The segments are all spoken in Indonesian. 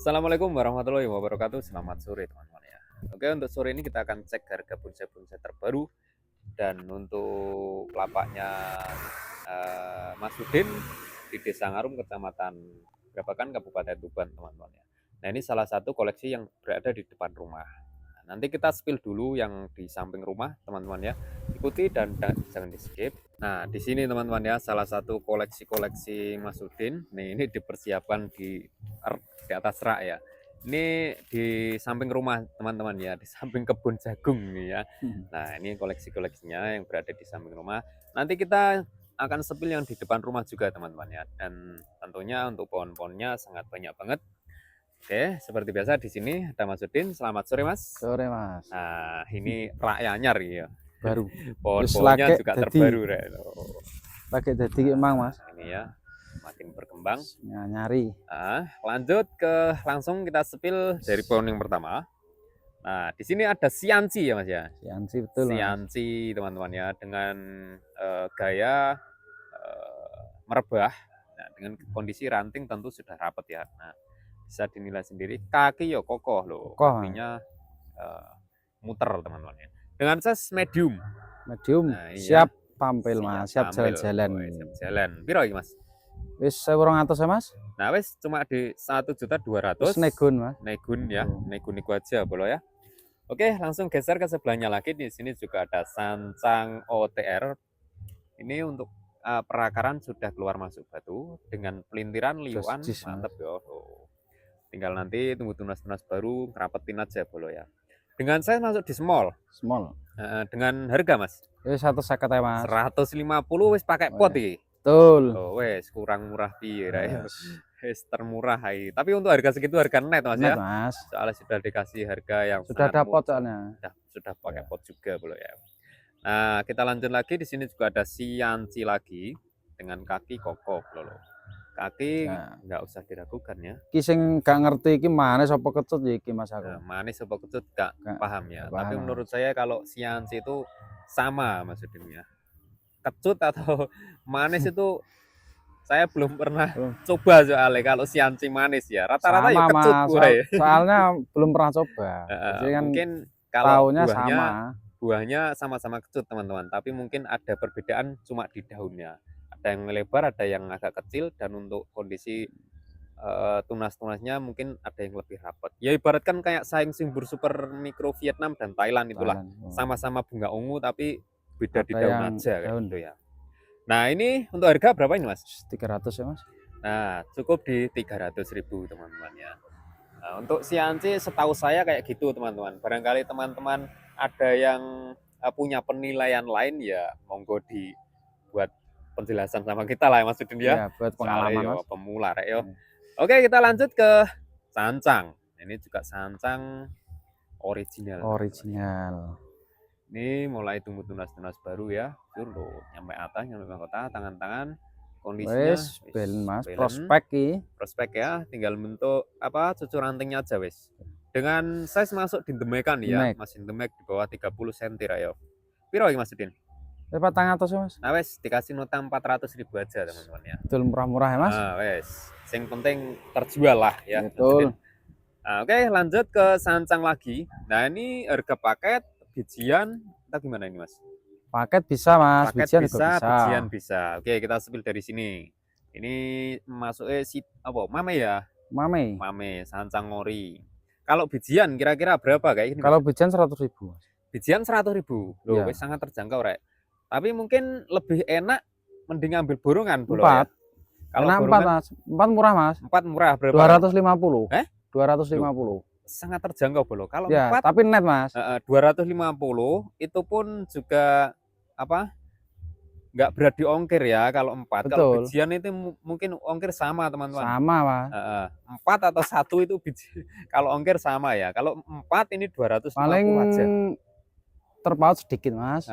Assalamualaikum warahmatullahi wabarakatuh. Selamat sore teman-teman ya. Oke, untuk sore ini kita akan cek harga bonsai-bonsai terbaru dan untuk kelapanya Mas Udin di Desa Ngarum, Kecamatan Grabakan, Kabupaten Tuban, teman-teman ya. Nah, ini salah satu koleksi yang berada di depan rumah. Nah, nanti kita spill dulu yang di samping rumah, teman-teman ya. Ikuti dan jangan di-skip. Nah, di sini teman-teman ya, salah satu koleksi-koleksi Mas Udin. Nih, ini dipersiapkan di atas rak ya. Ini di samping rumah teman-teman ya, di samping kebun jagung nih ya. Nah, ini koleksi-koleksinya yang berada di samping rumah. Nanti kita akan sepil yang di depan rumah juga teman-teman ya. Dan tentunya untuk pohon-pohonnya sangat banyak banget. Oke, seperti biasa di sini ada Mas Udin. Selamat sore Mas. Sore Mas. Nah, ini rak anyar ya. Baru. Pohon-pohonnya juga terbaru rek. Lagi dadi emang Mas. Ini ya, makin berkembang. Nyari. Lanjut ke langsung kita sepil dari pohon yang pertama. Nah, di sini ada sianci ya Mas ya. Sianci betul. Sianci teman-teman ya, dengan gaya merebah. Nah, dengan kondisi ranting tentu sudah rapat ya. Nah, bisa dinilai sendiri kaki ya kokoh loh. Kakinya muter teman-teman ya. Dengan size medium. Nah, siap tampil Mas, siap jalan-jalan. Siap jalan. Piro iki Mas? Wis 1.200 ya Mas. Nah, wis cuma di 1.200.000. Negun Mas. Negun ya, negun iku aja bolo ya. Oke, langsung geser ke sebelahnya lagi. Di sini juga ada sancang OTR. Ini untuk perakaran sudah keluar masuk batu dengan pelintiran liuan, mantep ya. Tinggal nanti tunggu tunas-tunas baru, ngerapetin aja bolo ya. Dengan saya masuk di small. Dengan harga Mas? Wis 150 ya Mas. 150 wis pakai pot iki. Betul. Oh, wes kurang murah piye ya. Wes termurah hai. Tapi untuk harga segitu harga net Mas ya. Mas. Soalnya sudah dikasih harga yang sudah ada pot soalnya. Sudah pakai pot juga bro ya. Nah, kita lanjut lagi. Di sini juga ada sianci lagi dengan kaki kokoh lho. Kaki nggak usah diragukan ya. Ki sing gak ngerti iki manis apa kecut ya iki Mas aku. Nah, manis apa kecut gak paham ya. Tapi menurut saya kalau sianci itu sama maksudnya. Kecut atau manis itu saya belum pernah coba soalnya kalau sianci manis ya. Rata-rata ya kecut soalnya belum pernah coba. Jadi kan mungkin kalau buahnya sama-sama kecut teman-teman, tapi mungkin ada perbedaan cuma di daunnya. Ada yang lebar, ada yang agak kecil, dan untuk kondisi tunas-tunasnya mungkin ada yang lebih rapat. Ya ibaratkan kayak saing Simbur Super Mikro Vietnam dan Thailand itulah. Sama-sama bunga ungu tapi beda di daun aja kayak gitu ya. Nah, ini untuk harga berapa ini Mas? 300 ya Mas. Nah, cukup di 300.000 teman-teman ya. Nah, untuk sianci setahu saya kayak gitu teman-teman. Barangkali teman-teman ada yang punya penilaian lain ya monggo dibuat penjelasan sama kita lah Mas Udin ya. Buat pengalaman Mas. Pemula rek yo. Oke, kita lanjut ke sancang. Ini juga sancang original. Ini mulai tumbuh tunas-tunas baru ya, dulu nyampe atas, nyampe mahkota, tangan-tangan kondisinya belen Mas, prospek ya, tinggal bentuk apa cucur rantingnya aja wes. Dengan size masuk di demekan ya, masih demek di bawah 30 cm ya. Piro iki Mas Udin? 400 ya Mas. Nah wes dikasih nota 400.000 aja teman-teman ya. Betul murah-murah ya Mas. Nah wes, yang penting terjual lah ya. Betul. Nah, oke, lanjut ke sancang lagi. Nah ini harga paket bijian atau gimana ini Mas? Paket bisa Mas, paket bijian bisa. Oke, kita sepil dari sini. Ini masuknya apa? Mame ya? Mame, sancang ori. Kalau bijian kira-kira berapa kayak ini? Kalau bijian 100.000 Mas. Bijian 100.000. Loh, ya. Sangat terjangkau rek. Tapi mungkin lebih enak mending ambil borongan bolo ya. Kalau 4 Mas. 4 murah Mas. 4 murah berapa? 250. 250. Loh, sangat terjangkau bolo. Kalau ya, 4 tapi net Mas. 250 itu pun juga apa? Nggak berat di ongkir ya kalau 4. Kalau bijian itu mungkin ongkir sama teman-teman. Sama Mas. 4 atau 1 itu biji. Kalau ongkir sama ya. Kalau 4 ini 250 paling aja. Terpaut sedikit Mas.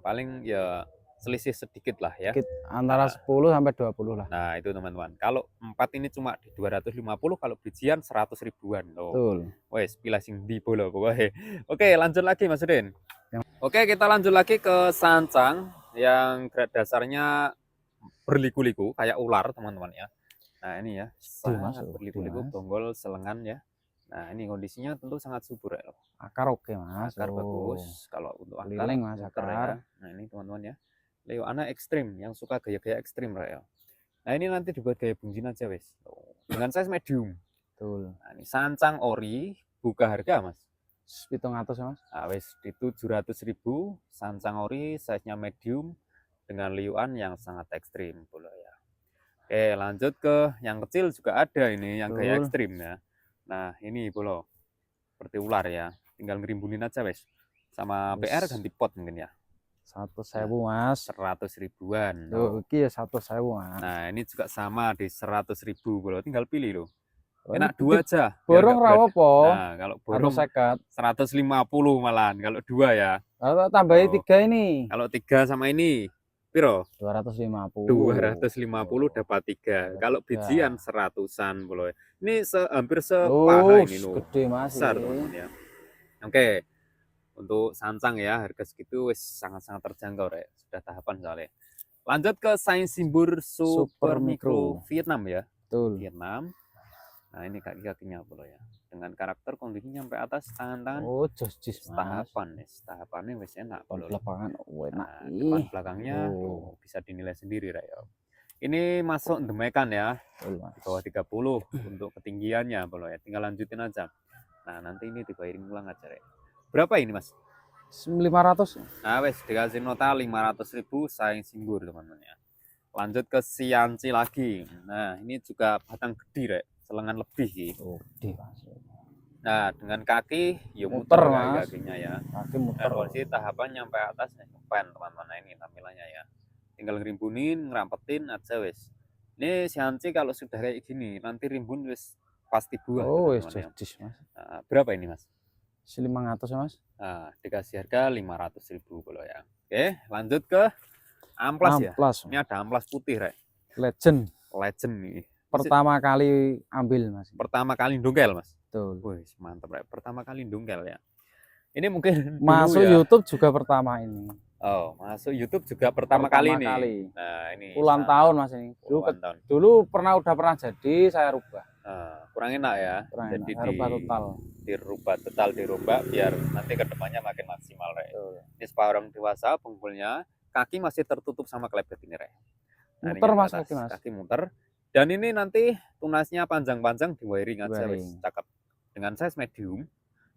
Paling ya selisih sedikit lah ya. Antara 10 sampai 20 lah. Nah itu teman-teman. Kalau 4 ini cuma di 250, kalau bijian 100 ribuan loh. Betul. Wes pilih sing di bola pokoknya. Oke, lanjut lagi Mas Udin. Oke, kita lanjut lagi ke sancang yang grad dasarnya berliku-liku kayak ular teman-teman ya. Nah ini ya, Mas, sangat berliku-liku, Mas. bonggol, selengan ya. Nah ini kondisinya tentu sangat subur ya. Akar oke Mas. Akar bagus, kalau untuk akar Keliling Mas, muter ya. akar. Nah ini teman-teman ya, Leoana ekstrim, yang suka gaya-gaya ekstrim ya. Nah ini nanti dibuat gaya bunjin aja wes, dengan size medium. Betul. Nah ini sancang ori, buka harga Mas. 700 Mas. Nah wes di 700.000, sancang ori, size-nya medium dengan liuan yang sangat ekstrim boleh ya. Oke, lanjut ke yang kecil juga ada ini yang gaya ekstrim ya. Nah ini bolo, seperti ular ya, tinggal ngerimbunin aja wes. Sama PR ganti pot mungkin ya. 100.000 Mas. 100 ribuan. Tuh, iki ya 100.000 Mas. Nah ini juga sama di 100.000 bolo, tinggal pilih loh. Oh, Enak dua aja. Borong rawa po. Nah kalau borong 150. 150 malahan kalau dua ya. Kalau tambahin 3 ini. Kalau 3 sama ini piro? 250. 250 dapat 3. Kalau bijian 100-an bolo. Ini hampir sepaha Oh, ini loh. gede Mas. Besar teman-teman ya. Oke. Untuk sancang ya, harga segitu wis sangat-sangat terjangkau ya. Sudah tahapan soalnya. Lanjut ke Sains Simbur Super Micro Vietnam ya. Betul. Vietnam. Nah ini kaki-kakinya bolo ya. Dengan karakter kondisinya sampai atas tangan-tangan. Oh, jis tahapan nih. Tahapannya wis enak bolo. Lapangan enak. Nah, depan belakangnya bisa dinilai sendiri ya. Ini masuk demekan ya. Di bawah 30 untuk ketinggiannya bolo ya. Tinggal lanjutin aja. Nah, nanti ini dibayarin ulang aja ya. Berapa ini Mas? 500. Nah wes dikasih nota 500.000 Sains Simbur teman-teman ya. Lanjut ke Sianci lagi. Nah ini juga batang gede rek, selengan lebih sih. Gede Mas. Nah dengan kaki ya muter Mas. Kakinya ya. Kaki muter. Nah, sih tahapan nyampe atas ngepen teman-teman. Nah, ini tampilannya ya. Tinggal ngerimbunin, ngerampetin aja wes. Ini Sianci kalau sudah kayak gini nanti rimbun wes pasti buah. Oh wes ya. Mas. Nah, berapa ini Mas? 500 ya Mas. Nah, dikasih harga 500.000 kalau ya. Oke, lanjut ke amplas ya. Ini ada amplas putih, Rek. Legend nih. Pertama kali ambil Mas. Pertama kali dongkel, Mas. Betul. Wih, mantap, Rek. Pertama kali dongkel ya. Ini mungkin masuk ya. YouTube juga pertama ini. Oh, masuk YouTube juga pertama kali nih. Nah, ini puluhan tahun Mas ini. Dulu udah pernah jadi, saya rubah. Kurang enak ya. Jadi dirubah total biar nanti kedepannya makin maksimal Rek. Ini separuh dewasa pengumpulnya, kaki masih tertutup sama klebet ini Rek. Nah, muter Mas kaki muter. Dan ini nanti tunasnya panjang-panjang di wiring aja wis cakep. Dengan size medium,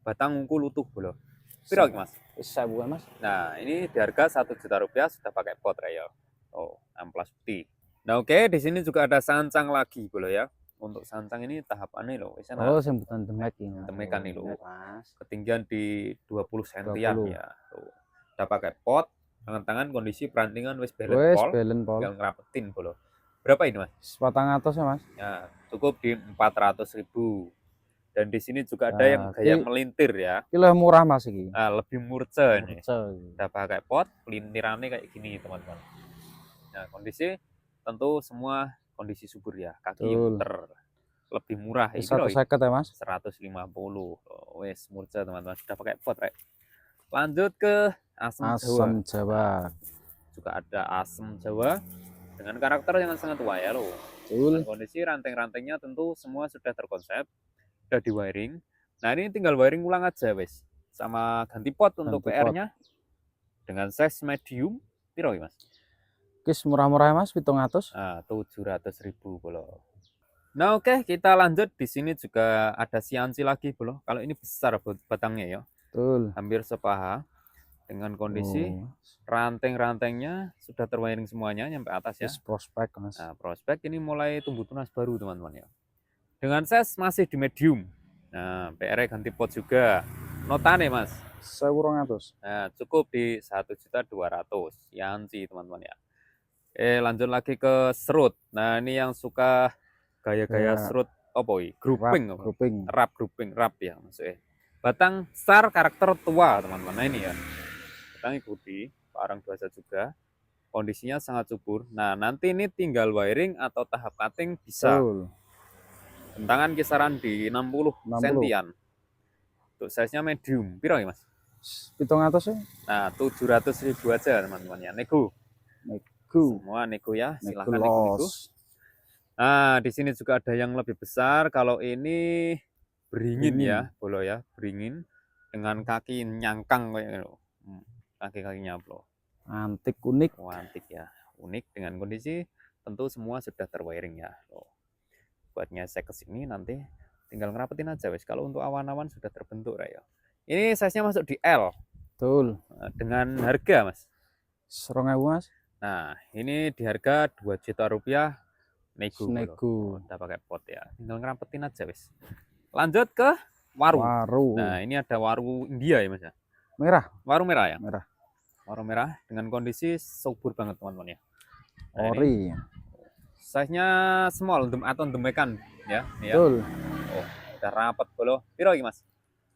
batang ungkul utuh bolo. Piro Mas? Bisa bukan Mas? Nah, ini di harga 1 juta rupiah sudah pakai pot Rek ya. Oh, amplas putih. Nah, oke, di sini juga ada sancang lagi bolo ya. Untuk sancang ini tahapannya loh. Oh, sembutan demek ini. Demekan nih loh. Ketinggian di 20 sentian ya. Tuh. Udah pakai pot, tangan-tangan kondisi perantingan wis belen pol. Tinggal ngerapetin bolo. Berapa ini Mas? 400 ya Mas. Ya, cukup di 400.000. Dan di sini juga ada yang gaya melintir ya. Kilo murah Mas ini. Nah, lebih murce nih. Udah pakai pot, pelintirannya kayak gini teman-teman. Nah, kondisi tentu semua kondisi subur ya, kaki muter, lebih murah. 150 ya Mas? 150. Wes murca teman-teman, sudah pakai pot Rek. Lanjut ke asam Jawa. Juga ada asam Jawa dengan karakter yang sangat tua ya loh. Kondisi ranting-rantingnya tentu semua sudah terkonsep, sudah di wiring. Nah ini tinggal wiring ulang aja wes, sama ganti pot untuk PR-nya dengan size medium. Piro Mas? Kis murah-murah Mas, 700. 700.000 bolo. Nah oke, kita lanjut. Di sini juga ada Sianci lagi bolo. Kalau ini besar batangnya ya. Betul. Hampir sepaha. Dengan kondisi ranting-rantingnya sudah terwiring semuanya nyampe atas ya. Prospek Mas. Nah, prospek ini mulai tumbuh tunas baru teman-teman ya. Dengan size masih di medium. Nah, PR ganti pot juga. Notane Mas. 1.200. Nah, cukup di 1.200.000 Sianci teman-teman ya. Lanjut lagi ke serut. Nah, ini yang suka gaya-gaya serut apa ini? Grouping, rap ya maksudnya. Batang besar karakter tua, teman-teman. Nah, ini ya. Batang ikuti, parang biasa juga. Kondisinya sangat subur. Nah, nanti ini tinggal wiring atau tahap cutting bisa. Bentangan kisaran di 60 sentian. Untuk size-nya medium. Piro ya, Mas? 700 ya? Nah, 700.000 aja, teman-teman ya. Nego. Semua nego ya, silahkan nego. Nah, di sini juga ada yang lebih besar. Kalau ini beringin ya, bolo ya, beringin dengan kaki nyangkang kayak gitu. Kaki-kakinya bro. Antik, unik. Oh, antik ya, unik dengan kondisi tentu semua sudah terwiring ya. Oh, buat ngesek ke sini nanti tinggal ngerapetin aja wes. Kalau untuk awan-awan sudah terbentuk ya. Ini size-nya masuk di L. Betul. Dengan harga Mas. 2.000 Mas. Nah, ini di harga 2 juta rupiah nego. Nego. Udah pakai pot ya. Tinggal ngerapetin aja wes. Lanjut ke waru. Nah, ini ada waru India ya Mas ya. Merah. Waru merah ya. Merah. Waru merah dengan kondisi subur banget teman-teman ya. Nah, ori. Size-nya small atau demekan ya. Ini ya. Betul. Oh, udah rapat bolo. Piro iki Mas?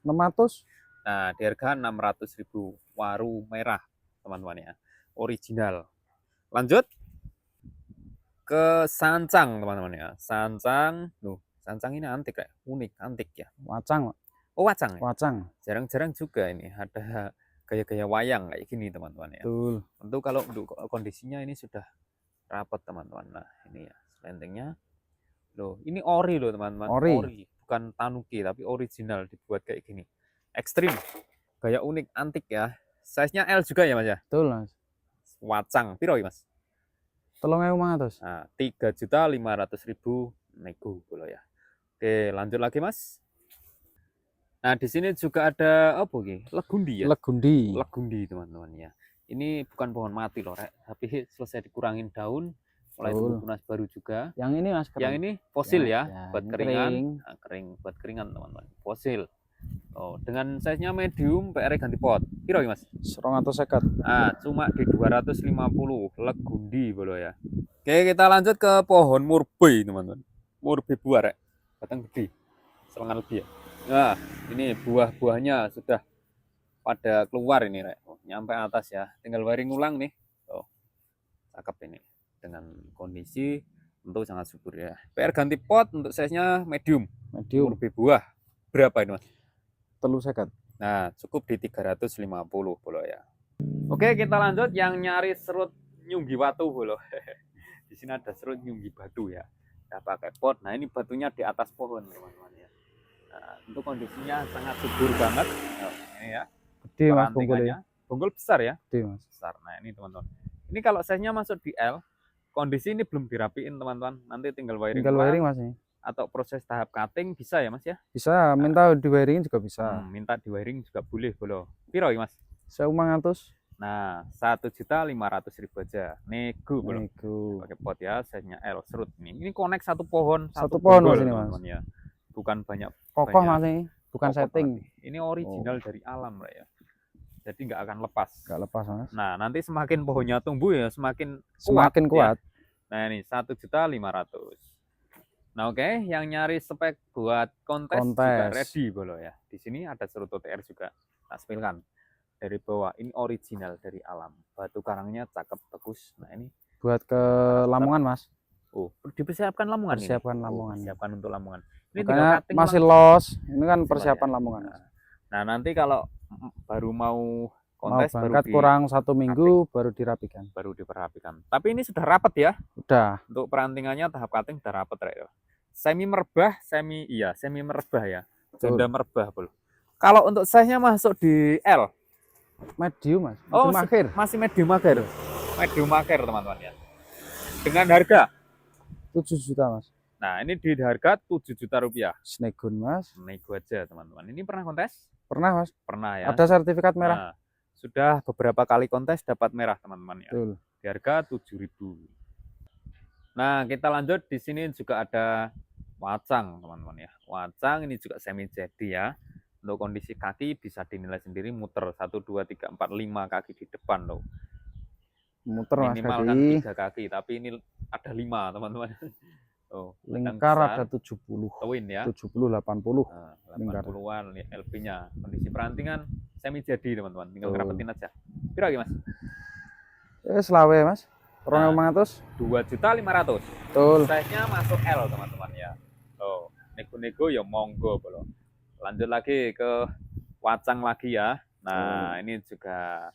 600. Nah, di harga 600.000 waru merah teman-teman ya. Original. Lanjut ke sancang teman-teman ya. Sancang, sancang ini antik kayak unik, antik ya. Wacang. Oh, wacang. Ya? Wacang. Jarang-jarang juga ini ada gaya-gaya wayang kayak gini teman-teman ya. Betul. Tentu kalau untuk kondisinya ini sudah rapat teman-teman. Nah, ini ya selendengnya. Loh, ini ori loh teman-teman. Ori, bukan tanuki tapi original dibuat kayak gini. Ekstrim. Gaya unik, antik ya. Size-nya L juga ya Mas ya? Betul Mas. Wacang, piro ya Mas? 3.500. Nah, 3.500.000 nego bolo ya. Oke, lanjut lagi Mas. Nah, di sini juga ada apa iki? Legundi ya? Legundi. Legundi teman-teman ya. Ini bukan pohon mati loh, Rek. Tapi selesai dikurangin daun, mulai tumbuh tunas baru juga. Yang ini Mas kering. Yang ini fosil ya, buat keringan. Kering. Nah, kering buat keringan teman-teman. Fosil. Oh, dengan size-nya medium, PR ganti pot. Piro iki Mas? 250. Ah, cuma di 250 legundi bolo ya. Oke, kita lanjut ke pohon murbei, teman-teman. Murbei buah, Rek. Batang gede. Selengan lebih ya. Nah, ini buah-buahnya sudah pada keluar ini, Rek. Oh, nyampe atas ya. Tinggal wiring ulang nih. Oh, cakep ini. Dengan kondisi tentu sangat subur ya. PR ganti pot untuk size-nya medium. Medium. Murbei buah. Berapa ini, Mas? 350. Nah, cukup di 350 bolo ya. Oke, kita lanjut yang nyari serut nyunggi batu bolo. Di sini ada serut nyunggi batu ya. Kita pakai pot. Nah, ini batunya di atas pohon, teman-teman ya. Nah, untuk kondisinya sangat subur banget. Oh, ini ya. Gede Mas bonggolnya. Bonggol besar ya. Gede Mas. Besar. Nah, ini teman-teman. Ini kalau size-nya masuk di L, kondisi ini belum dirapiin, teman-teman. Nanti tinggal wiring. Tinggal wiring Mas ini. Atau proses tahap cutting bisa ya Mas ya? Bisa, minta di wiring juga bisa. Minta di wiring juga boleh bolo. Piro ya Mas? 1.500. Nah, 1.500.000 aja. Nego bolo. Nego. Pakai pot ya, size-nya L serut ini. Ini connect satu pohon, satu pohon Mas ini Mas. Ya. Bukan banyak. Kokoh Mas ini, bukan setting. Ini original dari alam ya. Jadi nggak akan lepas. Nggak lepas Mas. Nah, nanti semakin pohonnya tumbuh ya semakin kuat. Ya. Nah, ini 1.500.000. Nah, oke, yang nyari spek buat kontes juga ready bolo ya. Di sini ada serut OTR juga. Nah, spilkan dari bawah. Ini original dari alam. Batu karangnya cakep, bagus. Nah, ini buat ke Lamongan, Mas. Oh, dipersiapkan Lamongan ini. Lamongan. Persiapan untuk Lamongan. Ini masih los. Ini kan persiapan ya? Lamongan. Nah, nanti kalau baru mau kontes berangkat kurang 1 minggu baru dirapikan. Tapi ini sudah rapat ya? Udah. Untuk perantingannya tahap cutting sudah rapat ya. Semi merebah ya. Janda merebah bro. Kalau untuk size-nya masuk di L. Medium Mas. Medium akhir. Masih medium akhir. Medium akhir teman-teman ya. Dengan harga 7 juta Mas. Nah, ini di harga 7 juta rupiah. Snegun Mas. Nego aja teman-teman. Ini pernah kontes? Pernah Mas. Pernah ya. Ada sertifikat merah. Nah, sudah beberapa kali kontes dapat merah teman-teman ya. Betul. Di harga 7.000. Nah, kita lanjut. Di sini juga ada wacang teman-teman ya. Wacang ini juga semi jadi ya. Untuk kondisi kaki bisa dinilai sendiri muter 1, 2, 3, 4, 5 kaki di depan loh. Muter Mas minimal kaki. Kan 3 kaki, tapi ini ada 5 teman-teman. Oh, lingkar ada 70. Twin ya. 70 80. Nah, 80-an LP-nya. Kondisi perantingan semi jadi teman-teman. Tinggal ngerapetin aja. Piro lagi Mas? Selawe Mas. 2.500. 2.500.000. Betul. Size-nya masuk L teman-teman ya. Oh, nego-nego ya monggo bro. Lanjut lagi ke wacang lagi ya. Nah, ini juga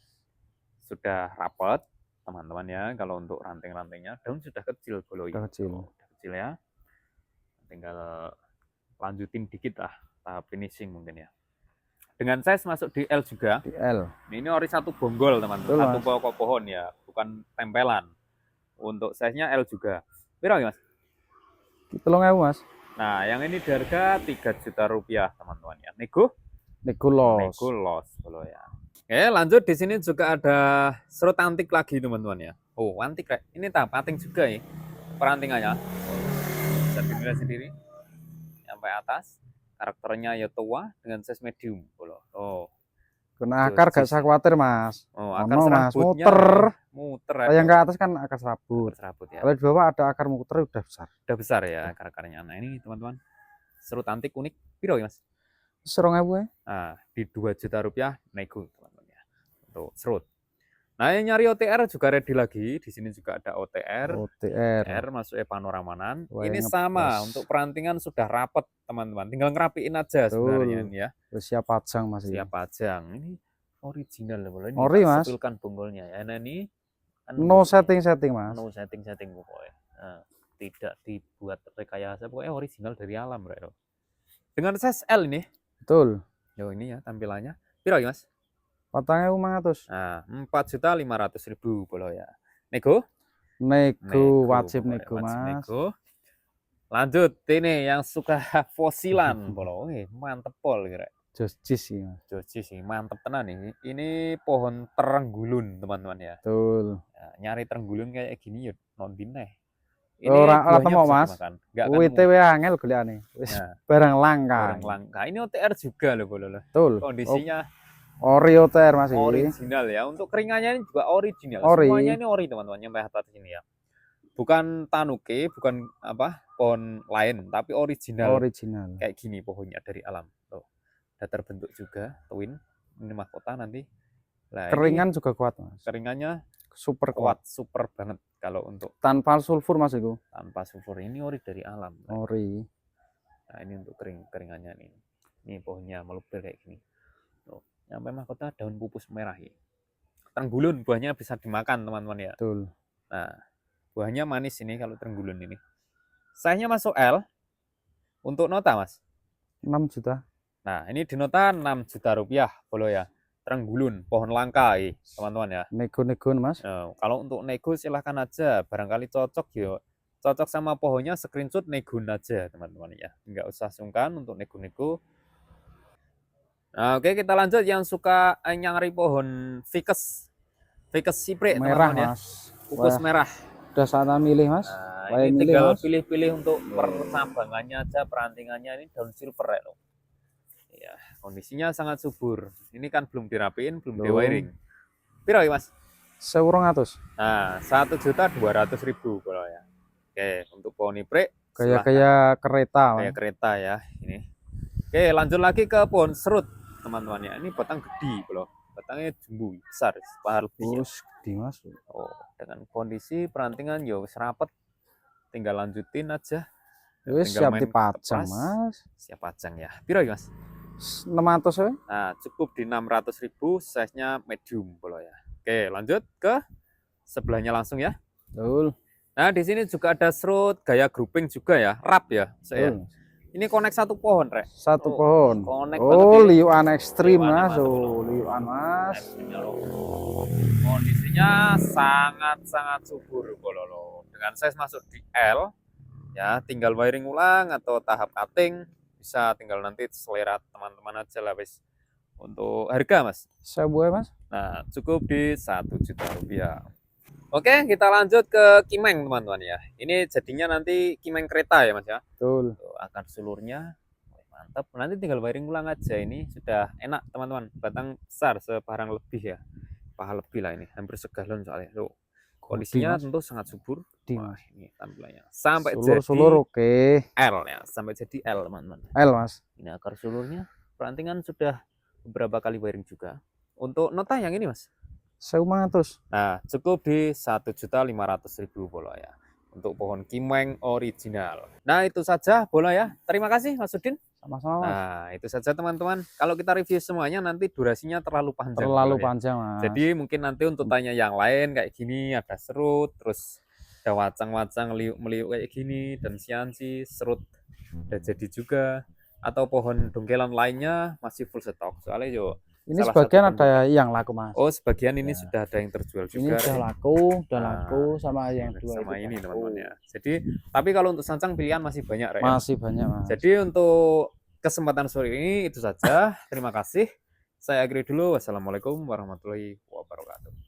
sudah rapat teman-teman ya. Kalau untuk ranting-rantingnya daun sudah kecil bro. Sudah kecil. kecil ya. Tinggal lanjutin dikit lah tahap finishing mungkin ya. Dengan size masuk di L juga. Di L. Ini ori satu bonggol teman-teman, satu pokok pohon ya, bukan tempelan. Untuk size-nya L juga. Berapa Mas? 3.000 Mas. Nah, yang ini di harga 3 juta rupiah teman-teman ya. Nego los. Boleh ya. Oke, lanjut di sini juga ada serut antik lagi teman-teman ya. Oh, antik Rek. Ini antik juga ya. Perantingannya. Bisa dinilai sendiri. Sampai atas. Karakternya ya tua dengan size medium. Oh. Kena akar gak usah khawatir Mas. Oh, akar serabutnya muter. Yang ke atas kan akar serabut. Ya. Kalau di bawah ada akar muter udah besar. Udah besar ya akar-akarnya. Nah, ini teman-teman. Serut antik unik. Piro ya Mas? 2.000 ya. Nah, di 2 juta rupiah nego teman-teman ya. Untuk serut. Nah, yang nyari OTR juga ready lagi. Di sini juga ada OTR. Masuknya panoramanan. Ini sama untuk perantingan sudah rapet teman-teman. Tinggal ngerapiin aja sebenarnya ini ya. Siap pajang Mas. Siap pajang. Ini original loh. Ini ori Mas. Sebutkan bonggolnya ya. Nah, ini kan no setting Mas. No setting pokoknya. Nah, tidak dibuat rekayasa, pokoknya original dari alam bro. Dengan size L ini. Betul. Yo ini ya tampilannya. Piro Mas? 4.500. Nah, 4.500.000 boleh ya. Nego wajib nego Mas. Lanjut ini yang suka fosilan boleh. Mantep pol kira. Josis sih Mas. Josis sih mantep tenan nih. Ini pohon terenggulun teman-teman ya. Betul. Ya, nyari terenggulun kayak gini ya nondin nih. Ini ora temu Mas. WTW angel golekane. Wis barang langka. Ini OTR juga loh boleh. Betul. Kondisinya ori OTR Mas. Original ya. Untuk keringannya ini juga original. Semuanya ini ori teman-teman sampai atas sini ya. Bukan tanuke, bukan apa pohon lain, tapi original. Kayak gini pohonnya dari alam. Tuh. Udah terbentuk juga twin. Ini mahkota nanti. Nah, keringan juga kuat Mas. Keringannya super kuat, super banget kalau untuk tanpa sulfur Mas itu. Tanpa sulfur. Ini ori dari alam. Ori. Nah, ini untuk keringannya nih. Ini pohonnya meluber kayak gini. Tuh. Sampai mahkota daun pupus merah ya. Terenggulun buahnya bisa dimakan teman-teman ya. Betul. Nah, buahnya manis ini kalau terenggulun ini. Size-nya masuk L. Untuk nota Mas? 6 juta. Nah, ini di nota 6 juta rupiah boleh ya. Terenggulun, pohon langka teman-teman ya. Nego Mas. Nah, kalau untuk nego silahkan aja. Barangkali cocok ya. Cocok sama pohonnya, screenshot nego aja teman-teman ya. Nggak usah sungkan untuk nego-nego. Nah, oke kita lanjut yang suka nyari pohon Ficus cypress merah teman-teman ya. Mas. Pupus merah. Udah saatnya milih Mas. Nah, ini tinggal pilih-pilih untuk persambangannya aja, perantingannya ini daun silver ya. Ya, kondisinya sangat subur. Ini kan belum dirapiin, belum di-wiring. Piro ya Mas? 1.200. Nah, 1.200.000 kalau ya. Oke, untuk pohon iprek kayak kereta. Kayak kereta ya ini. Oke, lanjut lagi ke pohon serut, teman-teman ya. Ini batang gede, bro. Batangnya jumbo, besar, sepahar lebih. Gede Mas. Oh, dengan kondisi perantingan ya wis rapet. Tinggal lanjutin aja. Wis siap dipajang, Mas. Siap pajang ya. Piro ya, Mas? 600 ya. Nah, cukup di 600.000, size-nya medium, bro ya. Oke, lanjut ke sebelahnya langsung ya. Betul. Nah, di sini juga ada serut gaya grouping juga ya, rap ya. Ini connect satu pohon, Rek. Satu pohon. Liuan ekstrim Mas. Liuan Mas. Kondisinya sangat-sangat subur bololo. Dengan size masuk di L, ya tinggal wiring ulang atau tahap cutting, bisa tinggal nanti selera teman-teman aja lah, wis. Untuk harga Mas? Saya buat Mas. Nah, cukup di 1 juta rupiah. Oke, kita lanjut ke kimeng teman-teman ya. Ini jadinya nanti kimeng kereta ya Mas ya. Betul. Tuh, akar sulurnya mantap. Nanti tinggal wiring ulang aja. Ini sudah enak teman-teman. Batang besar separang lebih ya. Paha lebih lah ini. Hampir segalon soalnya. Tuh. Kondisinya tentu sangat subur. Wah, ini tampilannya. Sampai sulur oke. L ya. Sampai jadi L teman-teman. L Mas. Ini akar sulurnya. Perantingan sudah beberapa kali wiring juga. Untuk nota yang ini Mas? 1.500. Nah, cukup di 1.500.000 bola ya. Untuk pohon kimeng original. Nah, itu saja bola ya. Terima kasih Mas Udin. Sama-sama Mas. Nah, itu saja teman-teman. Kalau kita review semuanya nanti durasinya terlalu panjang. Terlalu panjang Mas. Jadi mungkin nanti untuk tanya yang lain kayak gini, ada serut, terus ada wacang-wacang meliuk kayak gini, dan siansi, serut udah jadi juga, atau pohon dongkelan lainnya masih full stok. Soalnya yo Ini salah satu sebagian penduduk. ada yang laku, Mas. Oh, sebagian ini Ya. sudah ada yang terjual Ini juga. sudah laku sama yang dua sama itu ini laku. teman-teman ya. Jadi, tapi kalau untuk sancang pilihan masih banyak, Rek, ya. Masih banyak, Mas. Jadi untuk kesempatan sore ini itu saja. Terima kasih. Saya akhiri dulu. Wassalamualaikum warahmatullahi wabarakatuh.